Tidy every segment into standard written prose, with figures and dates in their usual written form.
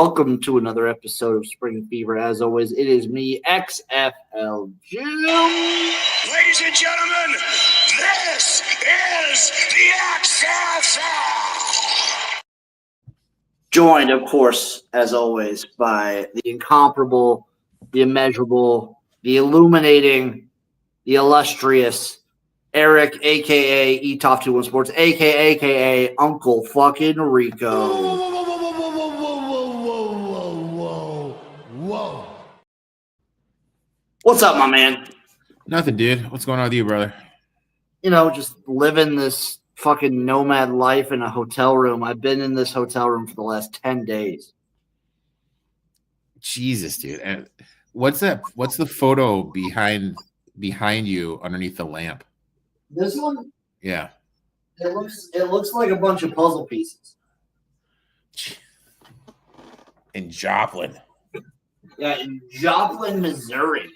Welcome to another episode of Spring Fever. As always, it is me, XFL Jim. Ladies and gentlemen, this is the XFL. Joined, of course, as always, by the incomparable, the immeasurable, the illuminating, the illustrious Eric, a.k.a. Etoff21 Sports, a.k.a. Uncle fucking Rico. What's up, my man? Nothing, dude. What's going on with you, brother? You know, just living this fucking nomad life in a hotel room. I've been in this hotel room for the last 10 days. Jesus, dude. And what's that? What's the photo behind you underneath the lamp? This one? Yeah. It looks like a bunch of puzzle pieces. In Joplin. Yeah, in Joplin, Missouri.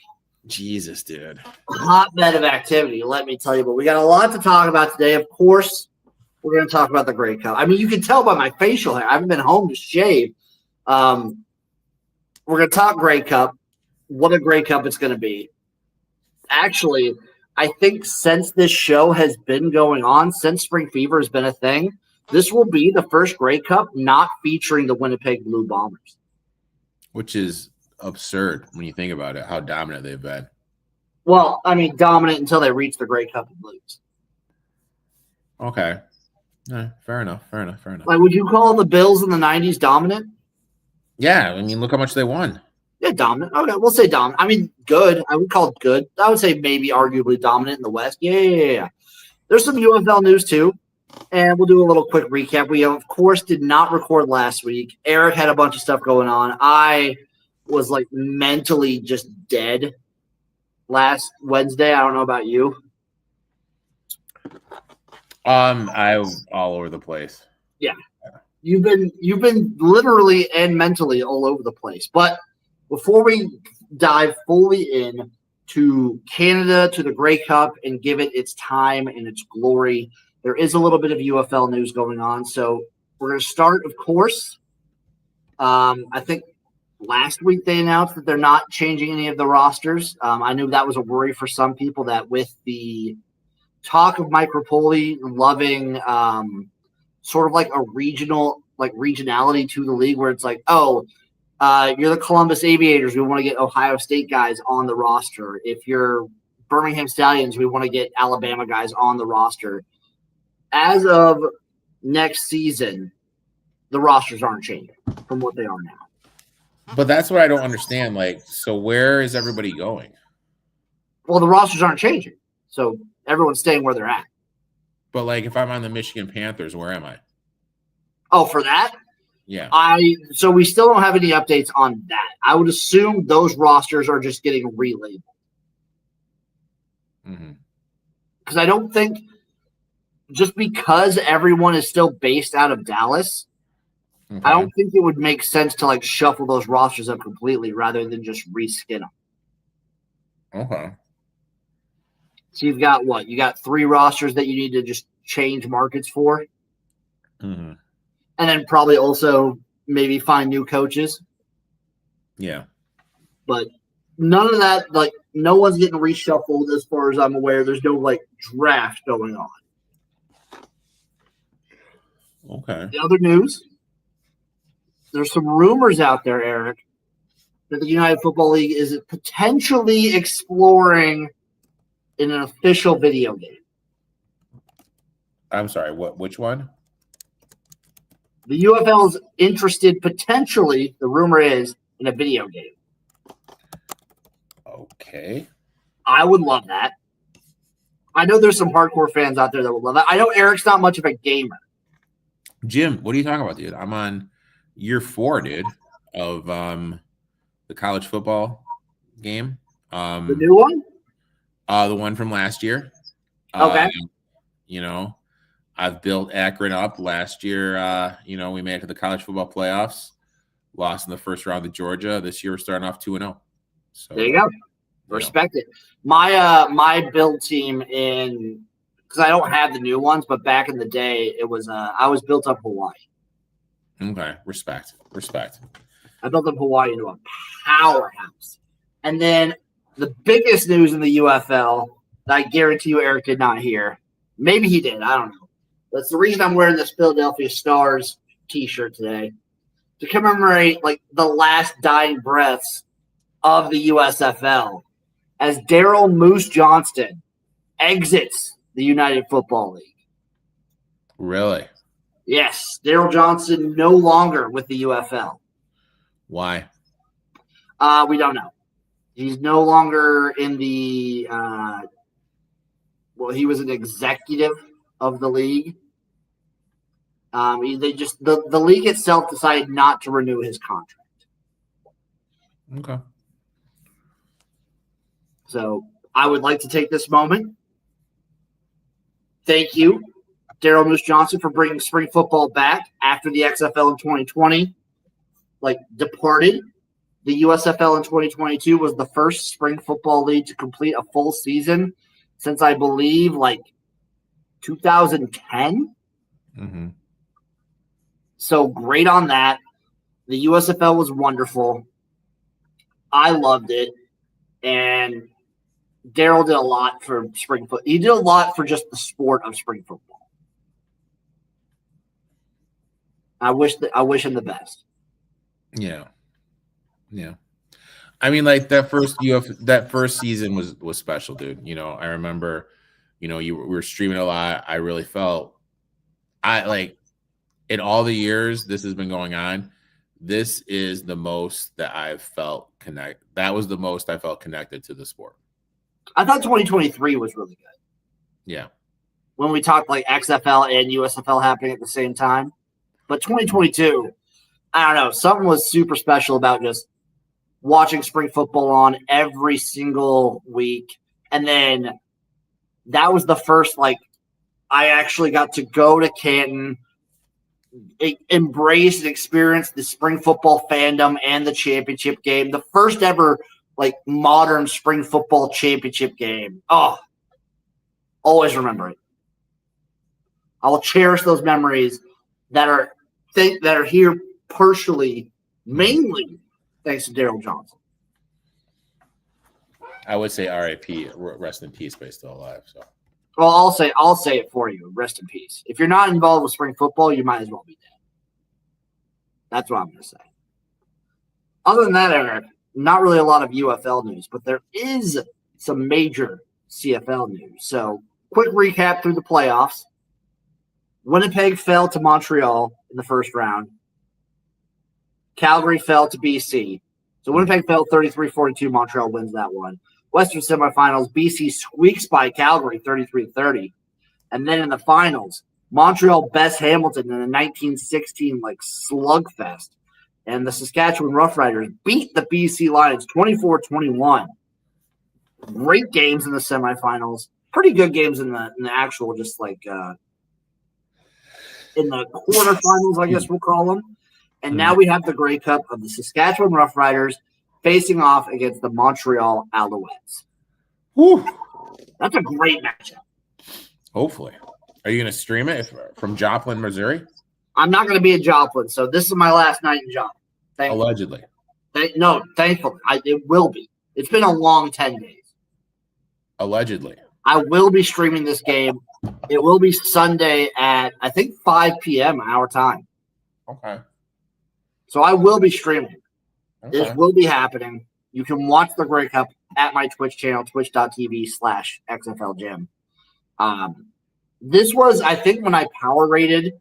Jesus, dude. Hotbed of activity, let me tell you. But we got a lot to talk about today. Of course, we're going to talk about the Grey Cup. I mean, you can tell by my facial hair. I haven't been home to shave. We're going to talk Grey Cup. What a Grey Cup it's going to be. Actually, I think since this show has been going on, since Spring Fever has been a thing, this will be the first Grey Cup not featuring the Winnipeg Blue Bombers. Which is absurd when you think about it, how dominant they've been. Well, I mean, dominant until they reach the Grey Cup and lose. Okay. Fair enough. Like, would you call the Bills in the 90s dominant? Yeah, I mean, look how much they won. Yeah, dominant. Okay, we'll say dominant. I mean, good. I would call it good. I would say maybe arguably dominant in the West. Yeah. There's some UFL news, too, and we'll do a little quick recap. We, of course, did not record last week. Eric had a bunch of stuff going on. I was, like, mentally just dead last Wednesday. I don't know about you. I was all over the place. Yeah. You've been literally and mentally all over the place. But before we dive fully in to Canada, to the Grey Cup, and give it its time and its glory, there is a little bit of UFL news going on. So we're going to start, of course. I think last week they announced that they're not changing any of the rosters. I knew that was a worry for some people, that with the talk of Mike Rapoli loving sort of like a regionality to the league, where it's like, you're the Columbus Aviators, we want to get Ohio State guys on the roster. If you're Birmingham Stallions, we want to get Alabama guys on the roster. As of next season, the rosters aren't changing from what they are now. But that's what I don't understand. Like, so where is everybody going? Well, the rosters aren't changing, so everyone's staying where they're at. But, like, if I'm on the Michigan Panthers, where am I? Oh, for that? Yeah. So we still don't have any updates on that. I would assume those rosters are just getting relabeled. Because I don't think, just because everyone is still based out of Dallas, okay, I don't think it would make sense to, like, shuffle those rosters up completely rather than just reskin them. Okay. So you've got what? You got 3 rosters that you need to just change markets for. Mm-hmm. And then probably also maybe find new coaches. Yeah. But none of that, like, no one's getting reshuffled as far as I'm aware. There's no, like, draft going on. Okay. The other news, there's some rumors out there, Eric, that the United Football League is potentially exploring in an official video game. I'm sorry, which one? The UFL is interested potentially, the rumor is, in a video game. Okay. I would love that. I know there's some hardcore fans out there that would love that. I know Eric's not much of a gamer. Jim, what are you talking about, dude? I'm on year 4, dude, of the college football game. The new one? The one from last year. Okay. I've built Akron up last year. We made it to the college football playoffs, lost in the first round to Georgia. This year we're starting off 2-0. So there you go. Respect it. My build team because I don't have the new ones, but back in the day it was I was built up Hawaii. Okay, respect. I built up Hawaii into a powerhouse. And then the biggest news in the UFL that I guarantee you Eric did not hear. Maybe he did. I don't know. That's the reason I'm wearing this Philadelphia Stars t-shirt today, to commemorate like the last dying breaths of the USFL as Daryl Moose Johnston exits the United Football League. Really? Yes, Daryl Johnston no longer with the UFL. Why? We don't know. He's no longer in the he was an executive of the league. The league itself decided not to renew his contract. Okay. So I would like to take this moment. Thank you, Daryl Moose Johnston, for bringing spring football back after the XFL in 2020 departed. The USFL in 2022 was the first spring football league to complete a full season since I believe 2010. Mm-hmm. So great on that. The USFL was wonderful. I loved it. And Daryl did a lot for spring football. He did a lot for just the sport of spring football. I wish him the best. Yeah. Yeah. I mean, that first season was special, dude. I remember, we were streaming a lot. I really felt in all the years this has been going on, this is the most that I've felt connect. That was the most I felt connected to the sport. I thought 2023 was really good. Yeah. When we talked XFL and USFL happening at the same time. But 2022, I don't know, something was super special about just watching spring football on every single week. And then that was the first, I actually got to go to Canton, embrace and experience the spring football fandom and the championship game. The first ever, modern spring football championship game. Oh, always remember it. I will cherish those memories that are here partially, mainly thanks to Daryl Johnson. I would say RIP, rest in peace, but he's still alive. So, well, I'll say it for you. Rest in peace. If you're not involved with spring football, you might as well be dead. That's what I'm going to say. Other than that, Eric, not really a lot of UFL news, but there is some major CFL news. So, quick recap through the playoffs. Winnipeg fell to Montreal in the first round. Calgary fell to BC. So Winnipeg fell 33-42. Montreal wins that one. Western semifinals, BC squeaks by Calgary 33-30. And then in the finals, Montreal bests Hamilton in a 1916 slugfest. And the Saskatchewan Roughriders beat the BC Lions 24-21. Great games in the semifinals. Pretty good games in the actual in the quarterfinals, I guess we'll call them. And now we have the Grey Cup of the Saskatchewan Roughriders facing off against the Montreal Alouettes. Whew. That's a great matchup. Hopefully. Are you going to stream it from Joplin, Missouri? I'm not going to be in Joplin, so this is my last night in Joplin. Allegedly. Thankfully. It will be. It's been a long 10 days. Allegedly. I will be streaming this game. It will be Sunday at, I think, 5 p.m. our time. Okay. So I will be streaming. Okay. This will be happening. You can watch the Grey Cup at my Twitch channel, twitch.tv/XFLGym. This was, I think, when I power rated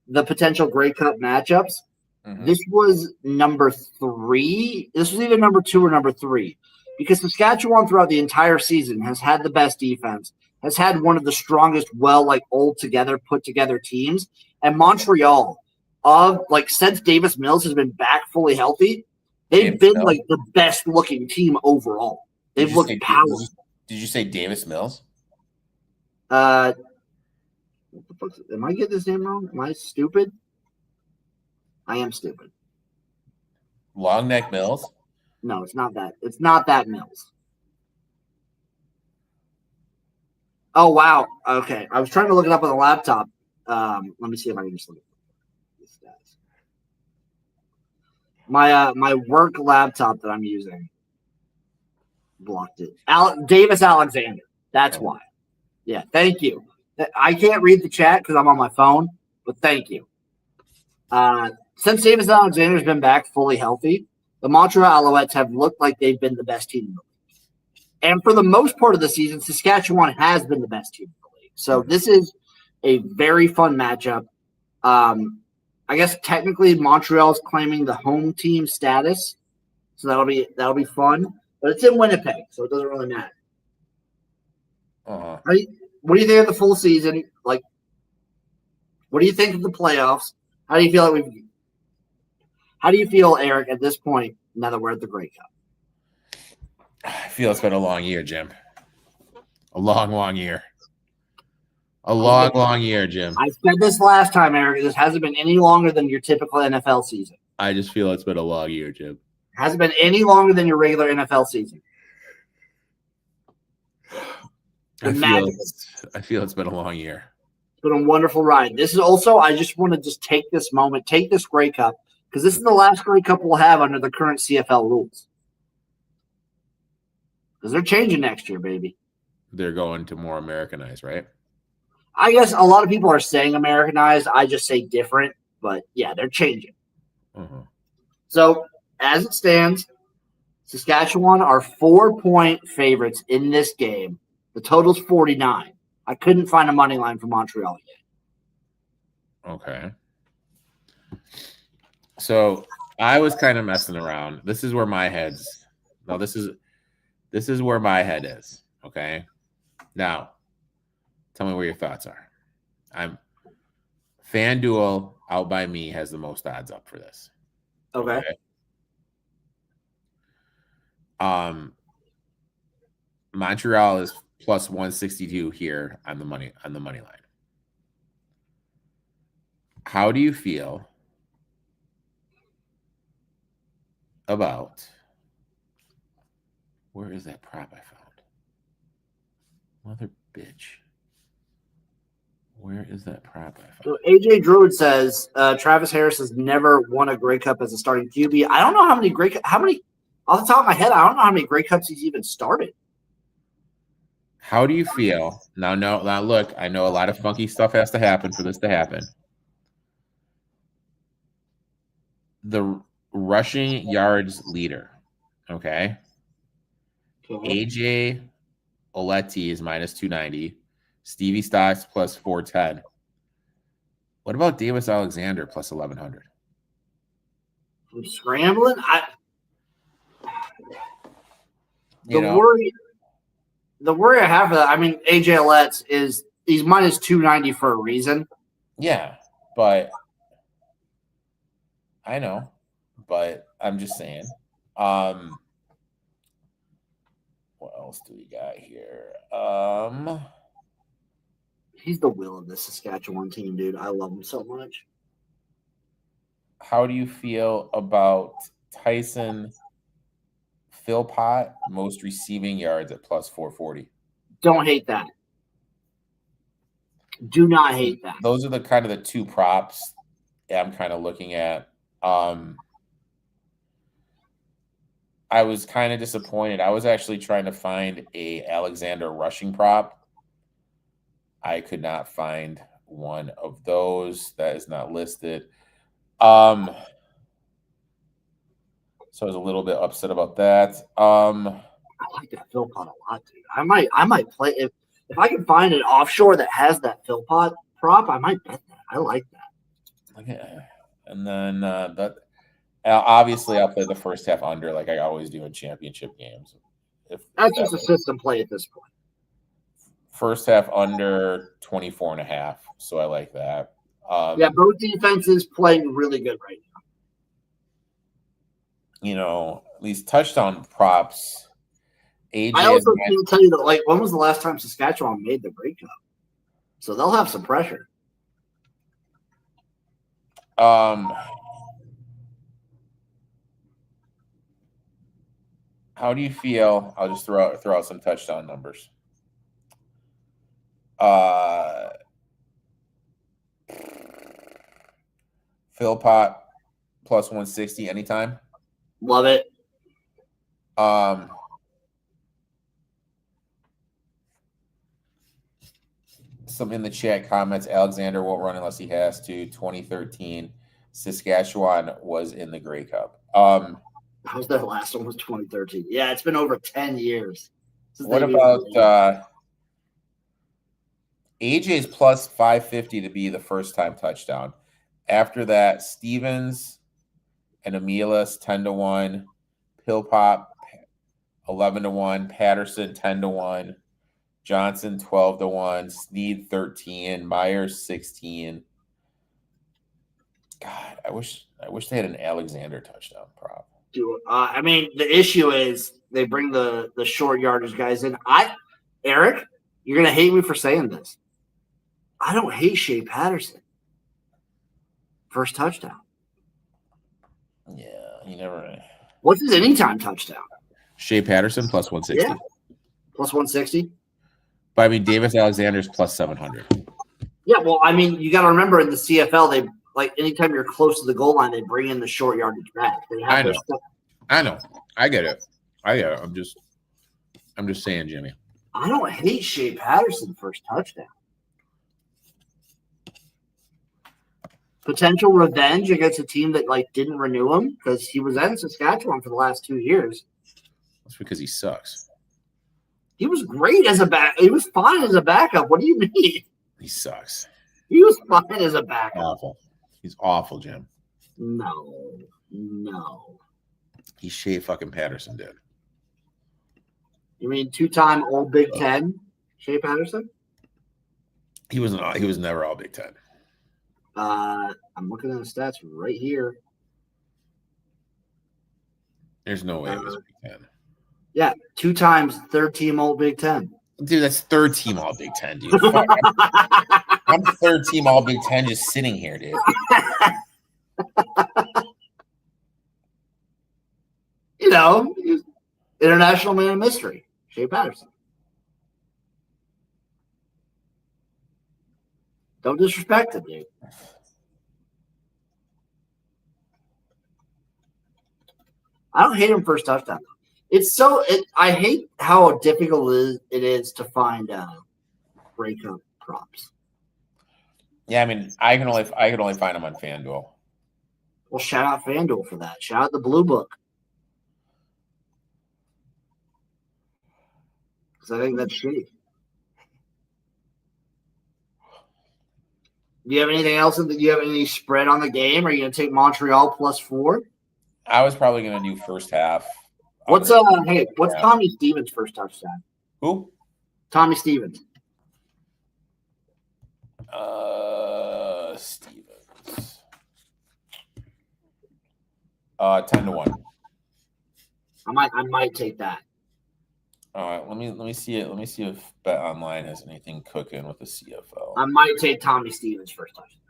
the potential Grey Cup matchups, this was number 3. This was either number 2 or number 3. Because Saskatchewan throughout the entire season has had the best defense, has had one of the strongest, put together teams. And Montreal, since Davis Mills has been back fully healthy, they've been the best looking team overall. They've looked powerful. Did you say Davis Mills? What the fuck? Am I getting this name wrong? Am I stupid? I am stupid. Long Neck Mills? No, it's not that. It's not that Mills. Oh, wow. Okay. I was trying to look it up on the laptop. Let me see if I can just look at these guys. My work laptop that I'm using blocked it. Davis Alexander. That's why. Yeah, thank you. I can't read the chat because I'm on my phone, but thank you. Since Davis Alexander's been back fully healthy, the Montreal Alouettes have looked like they've been the best team in the league. And for the most part of the season, Saskatchewan has been the best team in the league. So this is a very fun matchup. I guess technically Montreal's claiming the home team status, so that'll be fun. But it's in Winnipeg, so it doesn't really matter. What do you think of the full season? Like, what do you think of the playoffs? How do you feel Eric, at this point, now that we're at the Grey Cup? I feel it's been a long year, Jim. A long year. A long year, Jim. I said this last time, Eric. This hasn't been any longer than your typical NFL season. I just feel it's been a long year, Jim. It hasn't been any longer than your regular NFL season. I feel it's been a long year. It's been a wonderful ride. This is also, I just want to take this moment, take this Grey Cup, because this is the last Grey Cup we'll have under the current CFL rules. Because they're changing next year, baby. They're going to more Americanized, right? I guess a lot of people are saying Americanized. I just say different. But, yeah, they're changing. So, as it stands, Saskatchewan are 4-point favorites in this game. The total's 49. I couldn't find a money line for Montreal yet. Okay. So I was kind of messing around. This is where my head's. No, this is where my head is. Okay. Now, tell me where your thoughts are. FanDuel out by me has the most odds up for this. Okay. Montreal is plus 162 here on the money line. How do you feel about, where is that prop I found? Mother bitch. Where is that prop I found? So AJ Druid says Travis Harris has never won a Grey Cup as a starting QB. I don't know how many off the top of my head, I don't know how many Grey Cups he's even started. How do you feel? Now look, I know a lot of funky stuff has to happen for this to happen. The rushing yards leader, okay? AJ Oletti is minus 290. Stevie Stocks plus 410. What about Davis Alexander plus 1100? I'm scrambling. The worry I have for that, I mean, AJ Oletti he's minus 290 for a reason. Yeah, but I know, but I'm just saying. What else do we got here? He's the will of the Saskatchewan team, dude. I love him so much. How do you feel about Tyson Philpott, most receiving yards at plus 440? Don't hate that. Do not hate that. Those are the kind of the two props I'm kind of looking at. I was kind of disappointed. I was actually trying to find a Alexander rushing prop. I could not find one of those. That is not listed. So I was a little bit upset about that. I like that Philpott a lot, dude. I might play if I can find an offshore that has that Philpott prop. I might bet that. I like that. Okay. And then that obviously I'll play the first half under like I always do in championship games. That's just a system play at this point. First half under 24.5. So I like that. Yeah, both defenses playing really good right now. You know, these touchdown props. AJ I also can tell you that, like, when was the last time Saskatchewan made the Grey Cup? So they'll have some pressure. How do you feel? I'll just throw out some touchdown numbers. Philpott plus 160 anytime. Love it. Some in the chat comments, Alexander won't run unless he has to. 2013, Saskatchewan was in the Grey Cup. How was their last one? Was 2013? Yeah, it's been over 10 years. What about AJ's plus 550 to be the first time touchdown? After that, Stevens and Amelis 10-1, Pillpop 11-1, Patterson 10-1, Johnston 12-1, Sneed 13, Myers 16. God, I wish they had an Alexander touchdown prop. I mean, the issue is they bring the short yardage guys in. Eric, you're gonna hate me for saying this. I don't hate Shea Patterson. First touchdown. Yeah, he never. What's his anytime touchdown? Shea Patterson plus 160. Yeah. Plus 160. But I mean, Davis Alexander's plus 700. Yeah, well, I mean, you got to remember in the CFL, they like anytime you're close to the goal line, they bring in the short yardage back. I know. I get it. I'm just saying, Jimmy. I don't hate Shea Patterson first touchdown. Potential revenge against a team that didn't renew him because he was in Saskatchewan for the last 2 years. That's because he sucks. He was great as a back. He was fine as a backup. What do you mean? He sucks. He was fine as a backup. Awful. He's awful, Jim. No. He Shea fucking Patterson did. You mean 2-time All Big Ten, Shea Patterson? He was never All Big Ten. I'm looking at the stats right here. There's no way it was Big Ten. Yeah, 2 times third team All Big Ten. Dude, that's third team All Big Ten, dude. I'm third team All Big Ten just sitting here, dude. International man of mystery, Shea Patterson. Don't disrespect him, dude. I don't hate him first touchdown. I hate how difficult it is to find Grey Cup props. Yeah, I mean, I can only find them on FanDuel. Well, shout out FanDuel for that. Shout out the Blue Book. Because I think that's shitty. Do you have anything else? Do you have any spread on the game? Are you going to take Montreal plus 4? I was probably going to do first half. What's Tommy Stevens' first touchdown? Who? Tommy Stevens. Stevens. 10-1. I might take that. All right, let me see it. Let me see if Bet Online has anything cooking with the CFL. I might take Tommy Stevens' first touchdown.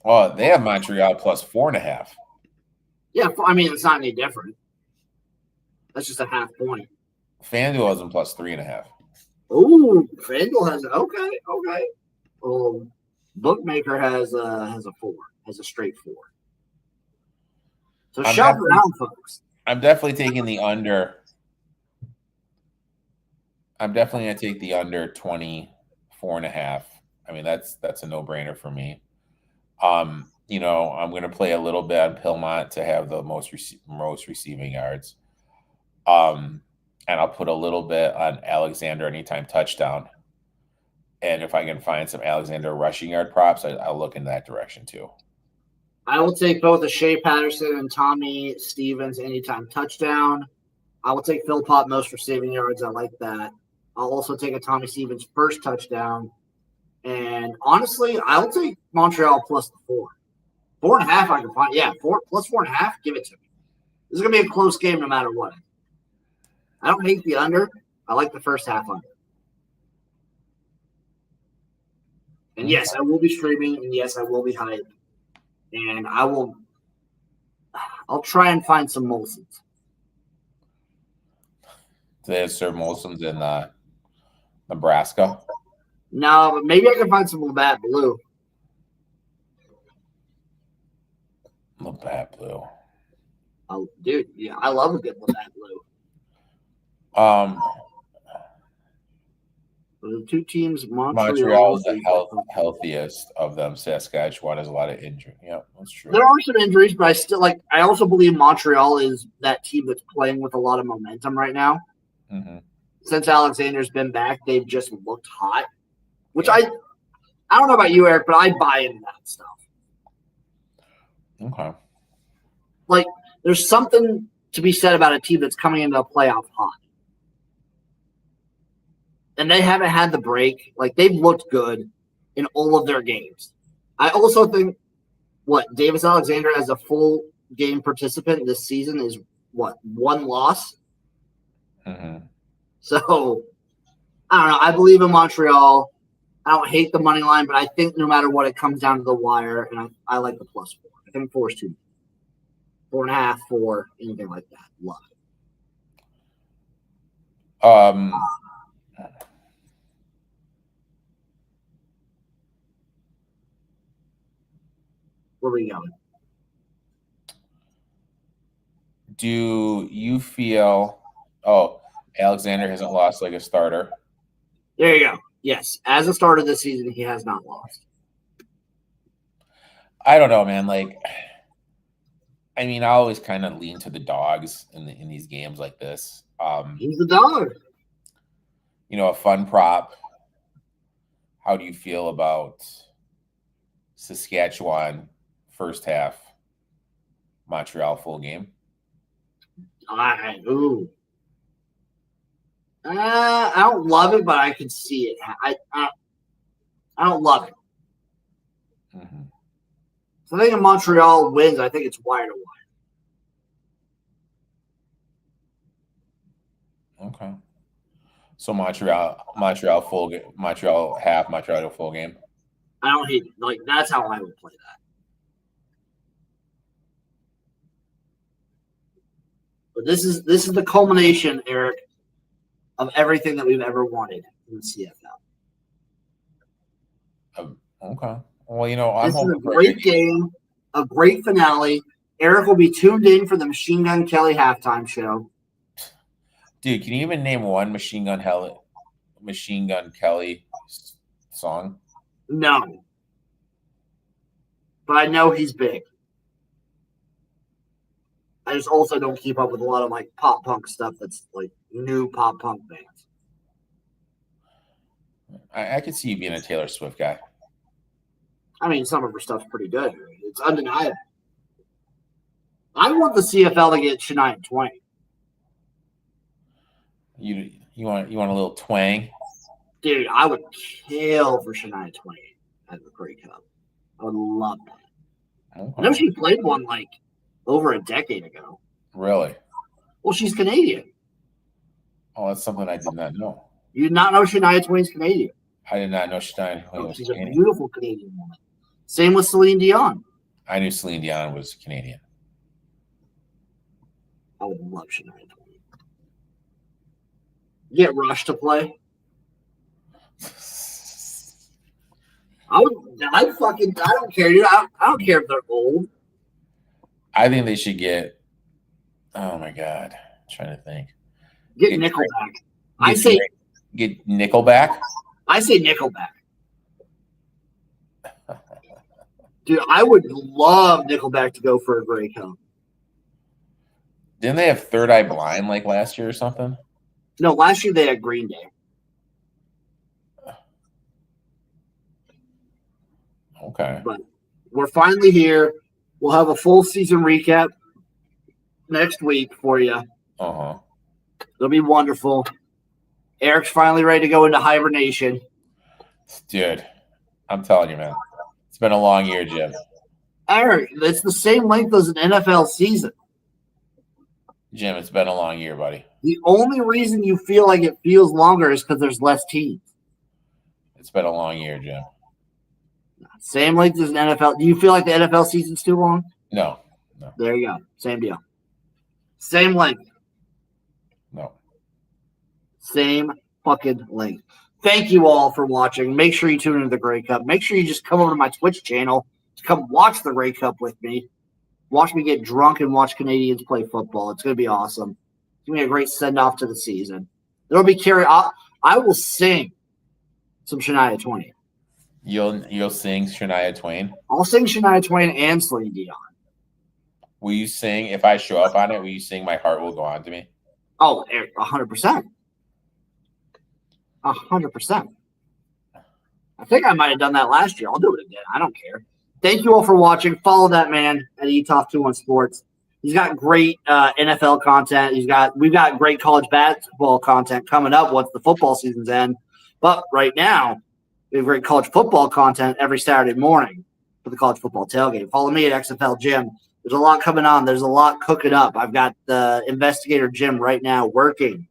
Oh, they have Montreal plus 4.5. Yeah, I mean it's not any different. That's just a half point. FanDuel has them plus 3.5. Ooh, FanDuel has okay. Well, Bookmaker has a 4, has a straight 4. So shop around, folks. I'm definitely taking the under. I'm definitely going to take the under 24.5. I mean, that's a no-brainer for me. I'm going to play a little bit on Pillmont to have the most receiving yards. And I'll put a little bit on Alexander anytime touchdown. And if I can find some Alexander rushing yard props, I'll look in that direction too. I will take both a Shea Patterson and Tommy Stevens anytime touchdown. I will take Phil Pop most receiving yards. I like that. I'll also take a Tommy Stevens first touchdown. And honestly, I'll take Montreal plus the 4. 4.5 I can find. Yeah, 4 plus 4.5, give it to me. This is going to be a close game no matter what. I don't hate the under. I like the first half under. And yes, I will be streaming, and yes, I will be hyped. And I'll try and find some Molsons. Do they serve Molsons in Nebraska? No, but maybe I can find some Labatt Blue. Labatt Blue. Oh, dude, yeah, I love a good Labatt Blue. The two teams, Montreal is the healthiest of them. Saskatchewan has a lot of injury. Yeah, that's true. There are some injuries, but I also believe Montreal is that team that's playing with a lot of momentum right now. Mm-hmm. Since Alexander's been back, they've just looked hot. Which I don't know about you, Eric, but I buy into that stuff. Okay. Like, there's something to be said about a team that's coming into a playoff hot. And they haven't had the break. Like, they've looked good in all of their games. I also think, Davis Alexander as a full game participant this season is, one loss? Mm-hmm. So, I don't know. I believe in Montreal. I don't hate the money line, but I think no matter what, it comes down to the wire, and I like the +4. I think 4 is too. 4.5, 4, anything like that. Love it. Where are we going? Do you feel? Oh, Alexander hasn't lost like a starter. There you go. Yes, as a starter this season, he has not lost. I don't know, man. Like, I mean, I always kind of lean to the dogs in these games like this. He's the dog. A fun prop. How do you feel about Saskatchewan first half, Montreal full game? I don't love it, but I can see it. I don't love it. Mm-hmm. So I think if Montreal wins, I think it's wire to wire. Okay. So Montreal full game, Montreal half, Montreal full game. I don't hate it. Like, that's how I would play that. But this is the culmination, Eric, of everything that we've ever wanted in the CFL. Okay. Well, I'm this is hoping a great game, a great finale. Eric will be tuned in for the Machine Gun Kelly halftime show. Dude, can you even name one Machine Gun Kelly song? No. But I know he's big. I just also don't keep up with a lot of like pop punk stuff that's like new pop punk bands. I could see you being a Taylor Swift guy. I mean, some of her stuff's pretty good. It's undeniable. I want the CFL to get Shania Twain. You want a little twang? Dude, I would kill for Shania Twain at the Grey Cup. I would love that. Okay. I know she played one like over a decade ago. Really? Well, she's Canadian. Oh, that's something I did not know. You did not know Shania Twain's Canadian? I did not know Shania Twain was Canadian. She's a beautiful Canadian woman. Same with Celine Dion. I knew Celine Dion was Canadian. I would love Shania Twain. Get Rush to play. I don't care, dude. I don't care if they're old. I think they should get. Oh my God, I'm trying to think. Get Nickelback. Get Nickelback. I say Nickelback. Dude, I would love Nickelback to go for a Grey Cup. Didn't they have Third Eye Blind like last year or something? No, last year they had Green Day. Okay. But we're finally here. We'll have a full season recap next week for you. Uh-huh. It'll be wonderful. Eric's finally ready to go into hibernation. Dude, I'm telling you, man. It's been a long year, Jim. Eric, it's the same length as an NFL season. Jim, it's been a long year, buddy. The only reason you feel like it feels longer is because there's less teams. It's been a long year, Jim. Same length as an NFL. Do you feel like the NFL season's too long? No. There you go. Same deal. Same length. No. Same fucking length. Thank you all for watching. Make sure you tune into the Grey Cup. Make sure you just come over to my Twitch channel to come watch the Grey Cup with me. watch me get drunk and watch Canadians play football. It's going to be awesome. It's going to be a great send-off to the season. There'll be I will sing some Shania Twain. You'll sing Shania Twain? I'll sing Shania Twain and Celine Dion. Will you sing, if I show up on it, will you sing My Heart Will Go On to Me? Oh, 100%. 100%. I think I might have done that last year. I'll do it again. I don't care. Thank you all for watching. Follow that man at eTalk21 Sports. He's got great NFL content. We've got great college basketball content coming up once the football season's end. But right now, we have great college football content every Saturday morning for the college football tailgate. Follow me at XFL Jim. There's a lot coming on. There's a lot cooking up. I've got the investigator Jim right now working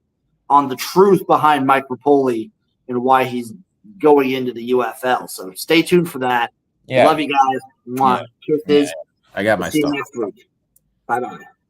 on the truth behind Mike Rapoli and why he's going into the UFL. So stay tuned for that. Yeah. Love you guys. Mwah. Yeah. Kisses. I got my See you stuff. next week. Bye-bye.